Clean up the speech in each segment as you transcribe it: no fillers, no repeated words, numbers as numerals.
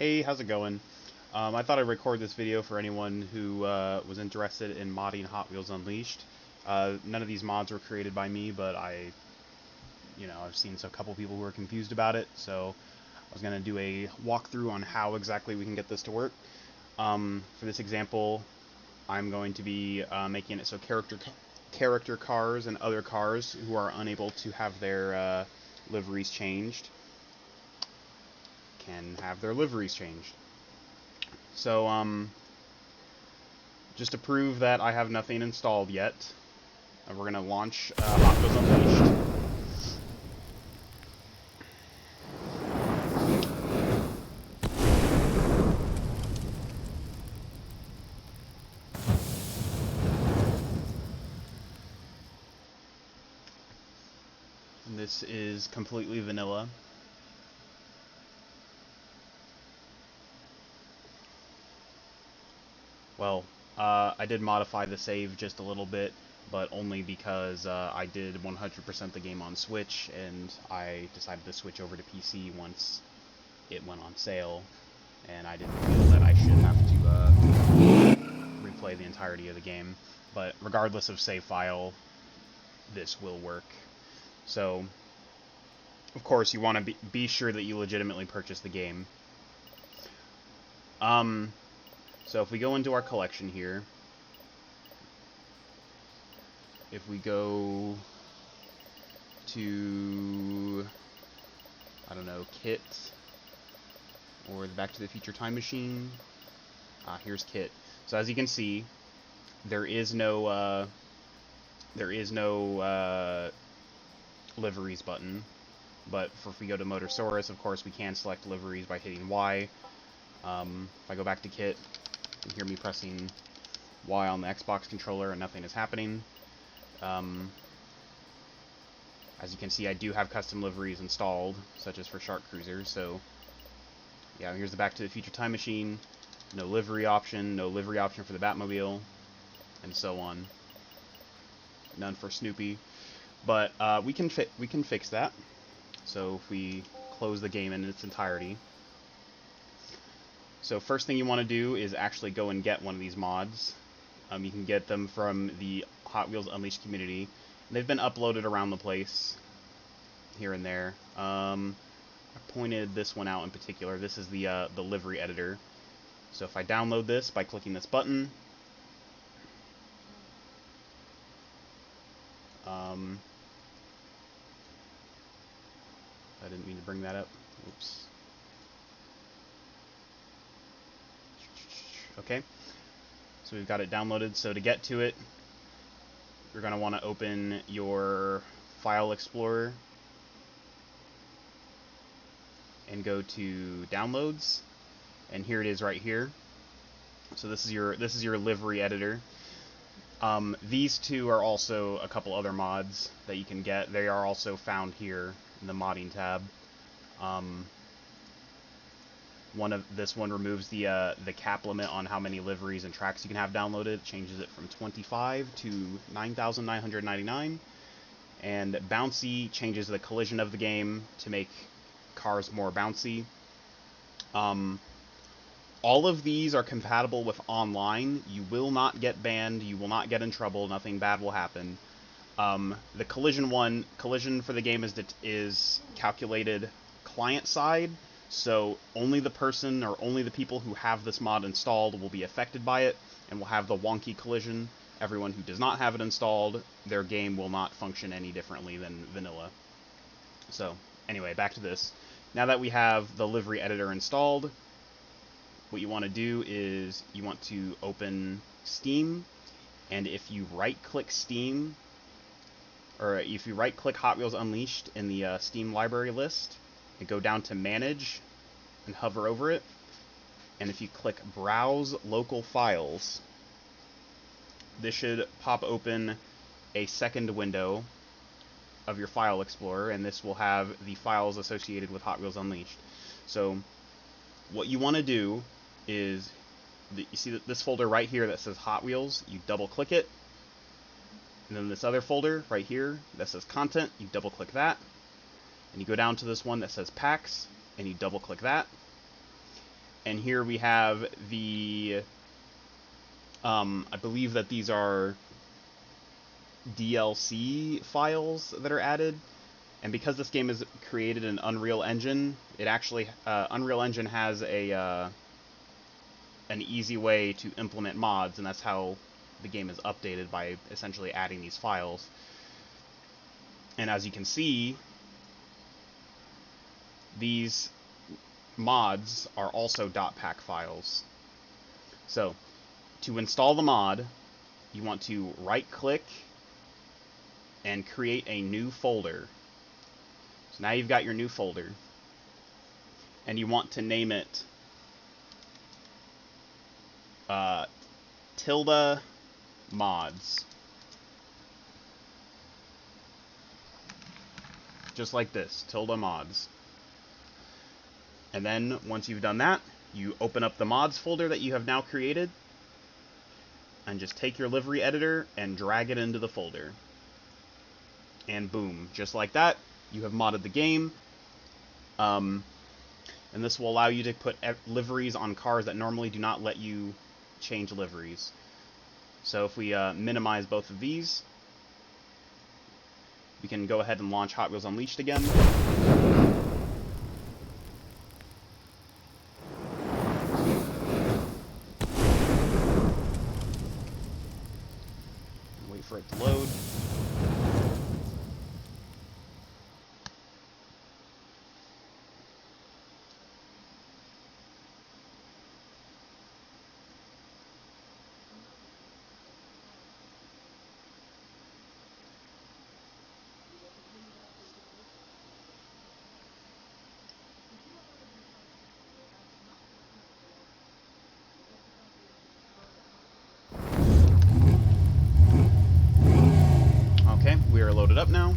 Hey, how's it going? I thought I'd record this video for anyone who was interested in modding Hot Wheels Unleashed. None of these mods were created by me, but I've seen a couple people who are confused about it, so I was going to do a walkthrough on how exactly we can get this to work. For this example, I'm going to be making it so character cars and other cars who are unable to have their liveries changed can have their liveries changed. So, just to prove that I have nothing installed yet, we're going to launch Hot Wheels Unleashed. And this is completely vanilla. Well, I did modify the save just a little bit, but only because I did 100% the game on Switch, and I decided to switch over to PC once it went on sale, and I didn't feel that I should have to replay the entirety of the game. But regardless of save file, this will work. So, of course, you want to be sure that you legitimately purchase the game. So if we go into our collection here, if we go to, I don't know, Kit, or the Back to the Future Time Machine, here's Kit. So as you can see, there is no liveries button, but if we go to Motorsaurus, of course, we can select liveries by hitting Y. If I go back to Kit, you can hear me pressing Y on the Xbox controller and nothing is happening. As you can see, I do have custom liveries installed, such as for Shark Cruiser, so yeah, here's the Back to the Future Time Machine, no livery option for the Batmobile, and so on. None for Snoopy, but we can fix that. So if we close the game in its entirety, so first thing you want to do is actually go and get one of these mods. You can get them from the Hot Wheels Unleashed community. They've been uploaded around the place, here and there. I pointed this one out in particular. This is the livery editor. So if I download this by clicking this button, I didn't mean to bring that up. Oops. Okay. So we've got it downloaded. So to get to it, you're going to want to open your File Explorer and go to Downloads, and here it is right here. So this is your livery editor. These two are also a couple other mods that you can get. They are also found here in the modding tab. This one removes the cap limit on how many liveries and tracks you can have downloaded. It changes it from 25 to 9,999. And Bouncy changes the collision of the game to make cars more bouncy. All of these are compatible with online. You will not get banned. You will not get in trouble. Nothing bad will happen. The collision for the game is calculated client side. So only the person or only the people who have this mod installed will be affected by it and will have the wonky collision. Everyone who does not have it installed, their game will not function any differently than vanilla. So anyway, back to this. Now that we have the livery editor installed, what you want to do is you want to open Steam, and if you right-click Steam, or if you right-click Hot Wheels Unleashed in the Steam library list, and go down to Manage and hover over it, and if you click Browse Local Files, this should pop open a second window of your File Explorer, and this will have the files associated with Hot Wheels Unleashed. So what you want to do is, you see this folder right here that says Hot Wheels, you double click it, and then this other folder right here that says Content, you double click that, and you go down to this one that says Packs, and you double click that, And here we have the, I believe that these are DLC files that are added. And because this game is created in Unreal Engine, it actually, Unreal Engine has an easy way to implement mods, and that's how the game is updated, by essentially adding these files. And as you can see, these mods are also .pack files. So, to install the mod, you want to right-click and create a new folder. So now you've got your new folder, and you want to name it tilde mods. Just like this, tilde mods. And then, once you've done that, you open up the mods folder that you have now created, and just take your livery editor and drag it into the folder. And boom, just like that, you have modded the game. And this will allow you to put liveries on cars that normally do not let you change liveries. So if we minimize both of these, we can go ahead and launch Hot Wheels Unleashed again. Wait for it to load. Okay, we are loaded up now.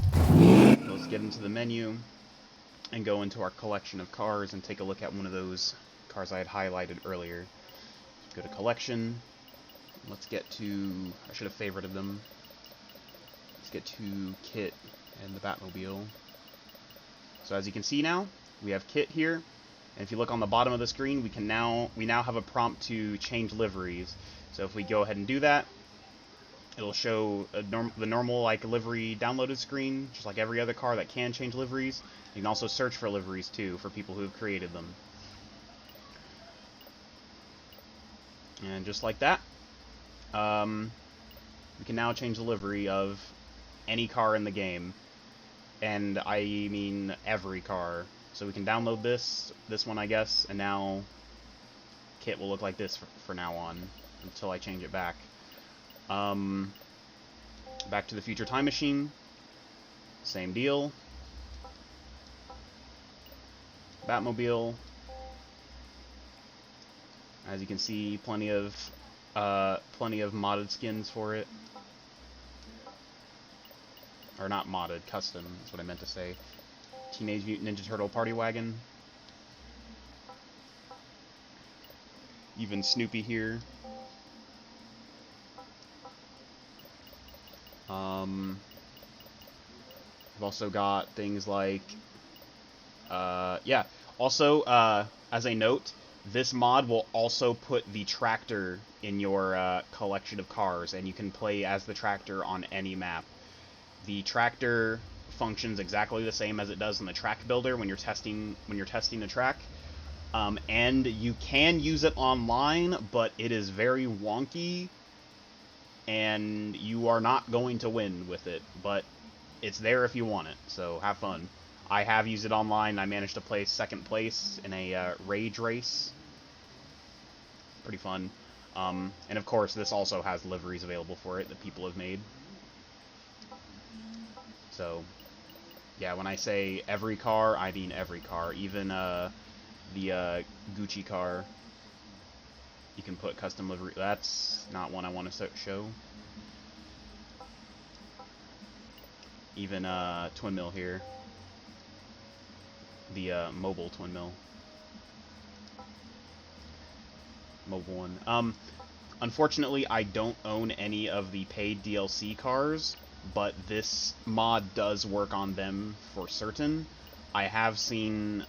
Let's get into the menu and go into our collection of cars and take a look at one of those cars I had highlighted earlier. Go to collection. Let's get to, I should have favorited them. Let's get to KITT and the Batmobile. So as you can see now, we have KITT here. And if you look on the bottom of the screen, we now have a prompt to change liveries. So if we go ahead and do that, it'll show the normal livery downloaded screen, just like every other car that can change liveries. You can also search for liveries too, for people who have created them. And just like that, we can now change the livery of any car in the game. And I mean every car. So we can download this one I guess, and now KITT will look like this for now on, until I change it back. Back to the Future Time Machine. Same deal. Batmobile. As you can see, plenty of modded skins for it. Or not modded, custom, that's what I meant to say. Teenage Mutant Ninja Turtle Party Wagon. Even Snoopy here. We've also got things like, yeah. Also, as a note, this mod will also put the tractor in your collection of cars, and you can play as the tractor on any map. The tractor functions exactly the same as it does in the track builder when you're testing the track. And you can use it online, but it is very wonky, and you are not going to win with it, but it's there if you want it, so have fun. I have used it online. I managed to place second place in a rage race. Pretty fun. And of course, this also has liveries available for it that people have made. So, yeah, when I say every car, I mean every car. Even the Gucci car, you can put custom livery. That's not one I want to show. Even Twin Mill here. The mobile Twin Mill. Mobile one. Unfortunately, I don't own any of the paid DLC cars, but this mod does work on them for certain. I have seen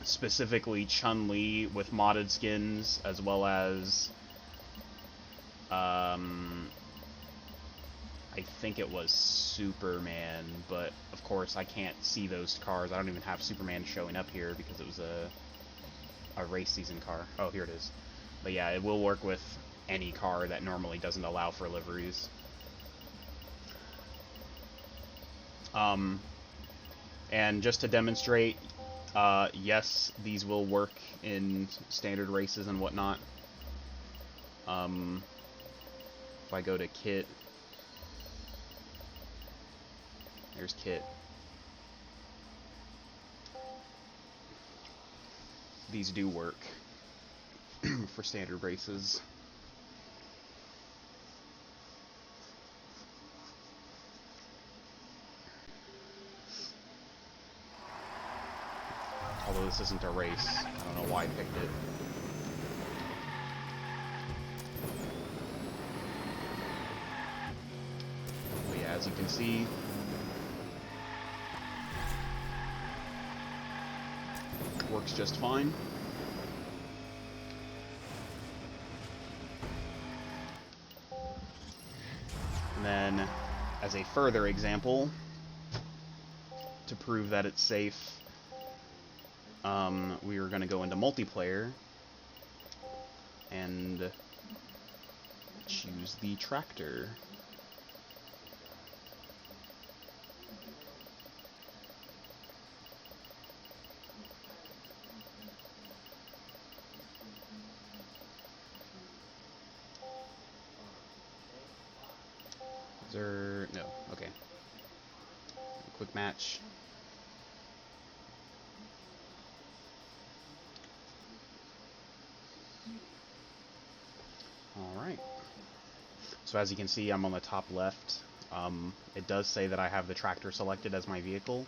specifically Chun-Li with modded skins, as well as I think it was Superman, but of course I can't see those cars. I don't even have Superman showing up here because it was a race season car. Oh, here it is. But yeah, it will work with any car that normally doesn't allow for liveries. And just to demonstrate, yes, these will work in standard races and whatnot. If I go to kit, there's kit. These do work for standard races. Although this isn't a race, I don't know why I picked it. But yeah, as you can see, works just fine. And then, as a further example, to prove that it's safe, we are going to go into multiplayer and choose the tractor. Is there... no, okay. Quick match. Alright. So as you can see, I'm on the top left. It does say that I have the tractor selected as my vehicle.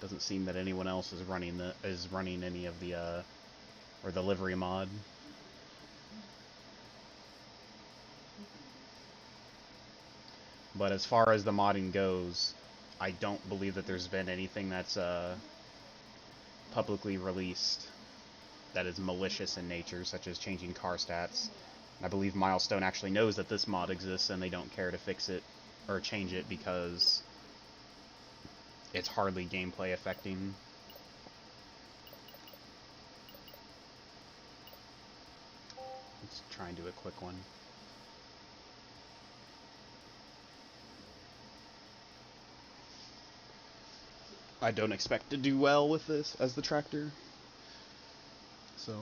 Doesn't seem that anyone else is running any of the or the livery mod. But as far as the modding goes, I don't believe that there's been anything that's publicly released that is malicious in nature, such as changing car stats. I believe Milestone actually knows that this mod exists and they don't care to fix it or change it because it's hardly gameplay affecting. Let's try and do a quick one. I don't expect to do well with this as the tractor. So,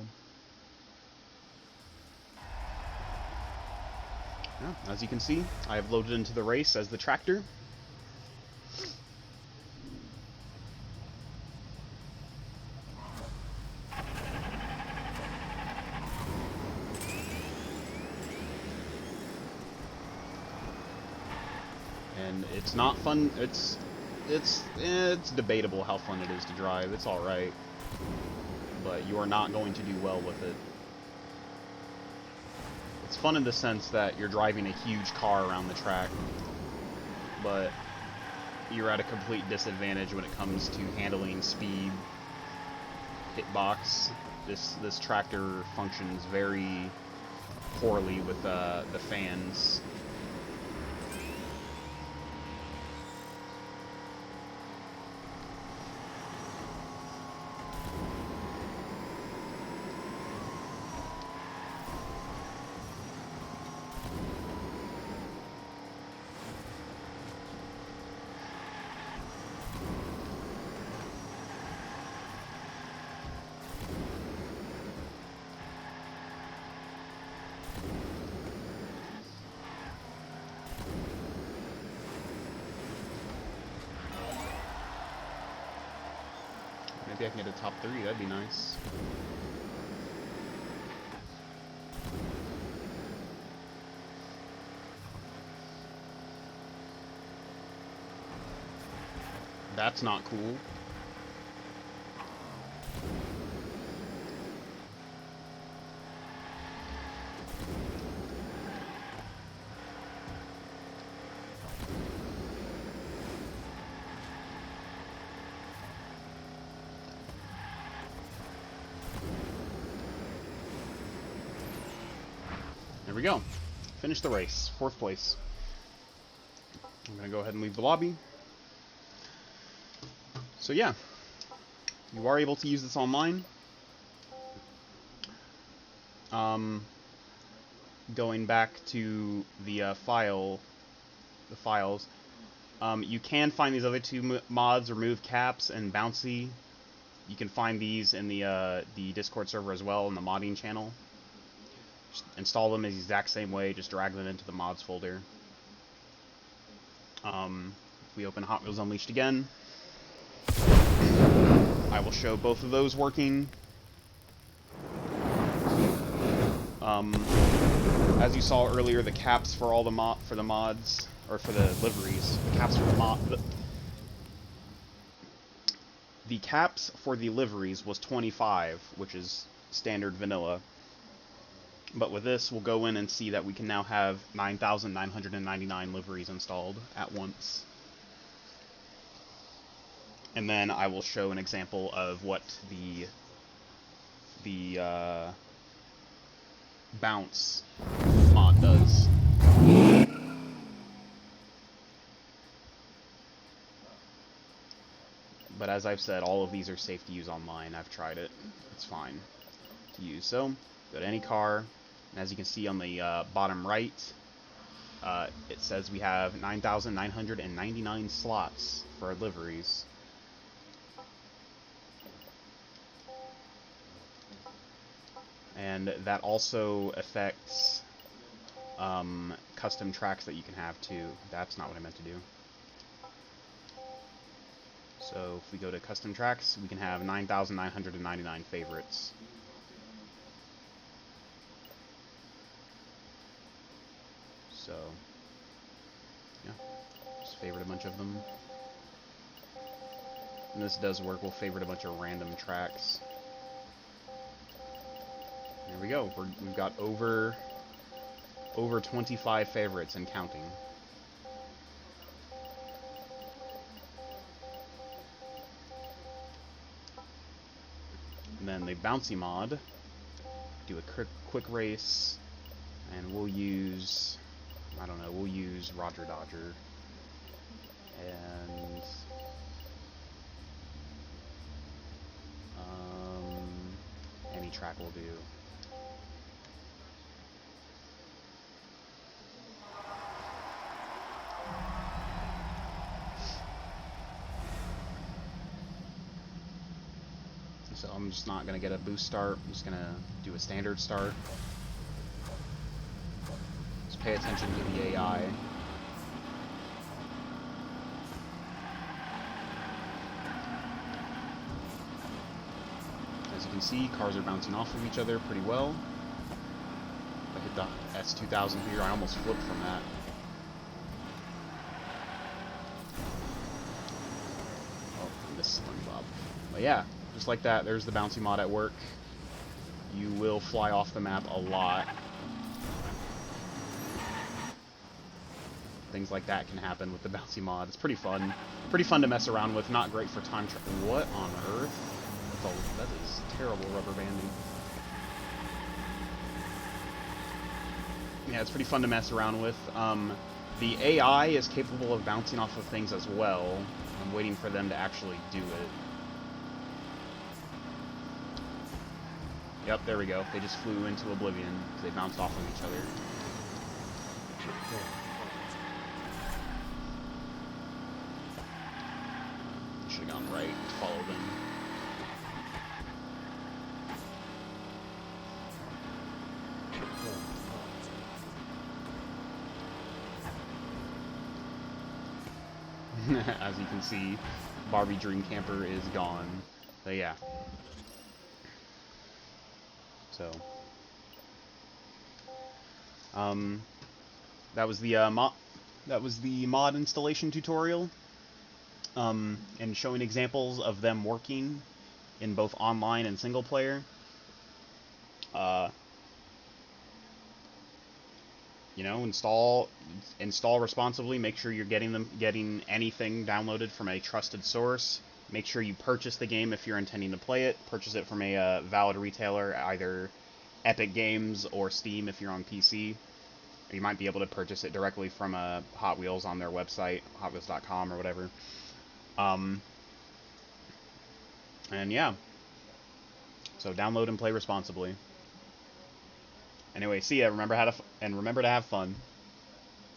yeah, as you can see, I have loaded into the race as the tractor. And it's not fun. It's debatable how fun it is to drive. It's alright. But you are not going to do well with it. It's fun in the sense that you're driving a huge car around the track, but you're at a complete disadvantage when it comes to handling speed, hitbox. This tractor functions very poorly with the fans. Maybe I can get a top 3, that'd be nice. That's not cool. There we go. Finish the race. 4th place. I'm going to go ahead and leave the lobby. So yeah, you are able to use this online. Going back to the files, you can find these other 2 mods, Remove Caps and Bouncy. You can find these in the Discord server as well, in the modding channel. Just install them the exact same way, just drag them into the mods folder. If we open Hot Wheels Unleashed again, I will show both of those working. As you saw earlier, the caps for all the mods, or for the liveries, the caps for the caps for the liveries was 25, which is standard vanilla. But with this, we'll go in and see that we can now have 9,999 liveries installed at once. And then I will show an example of what the bounce mod does. But as I've said, all of these are safe to use online. I've tried it. It's fine to use. So, go to any car, and as you can see on the bottom right, it says we have 9,999 slots for our liveries. And that also affects custom tracks that you can have too. That's not what I meant to do. So if we go to custom tracks, we can have 9,999 favorites. So, yeah, just favorite a bunch of them. And this does work, we'll favorite a bunch of random tracks. There we go, we've got over 25 favorites and counting. And then the bouncy mod, do a quick race, and we'll use, I don't know, we'll use Roger Dodger, and any track will do. So I'm just not going to get a boost start, I'm just going to do a standard start. Just pay attention to the AI. As you can see, cars are bouncing off of each other pretty well. If I hit the S2000 here, I almost flipped from that. Oh, I missed SpongeBob. But yeah. Just like that, there's the bouncy mod at work. You will fly off the map a lot. Things like that can happen with the bouncy mod. It's pretty fun. Pretty fun to mess around with. Not great for time trial. What on earth? That is terrible rubber banding. Yeah, it's pretty fun to mess around with. The AI is capable of bouncing off of things as well. I'm waiting for them to actually do it. Yep, there we go. They just flew into oblivion. They bounced off of each other. Should have gone right to follow them. As you can see, Barbie Dream Camper is gone. So yeah. So, that was the mod installation tutorial, and showing examples of them working in both online and single player. You know, install responsibly. Make sure you're getting anything downloaded from a trusted source. Make sure you purchase the game if you're intending to play it. Purchase it from a valid retailer, either Epic Games or Steam if you're on PC. You might be able to purchase it directly from Hot Wheels on their website, hotwheels.com or whatever. And yeah. So download and play responsibly. Anyway, see ya. Remember to have fun.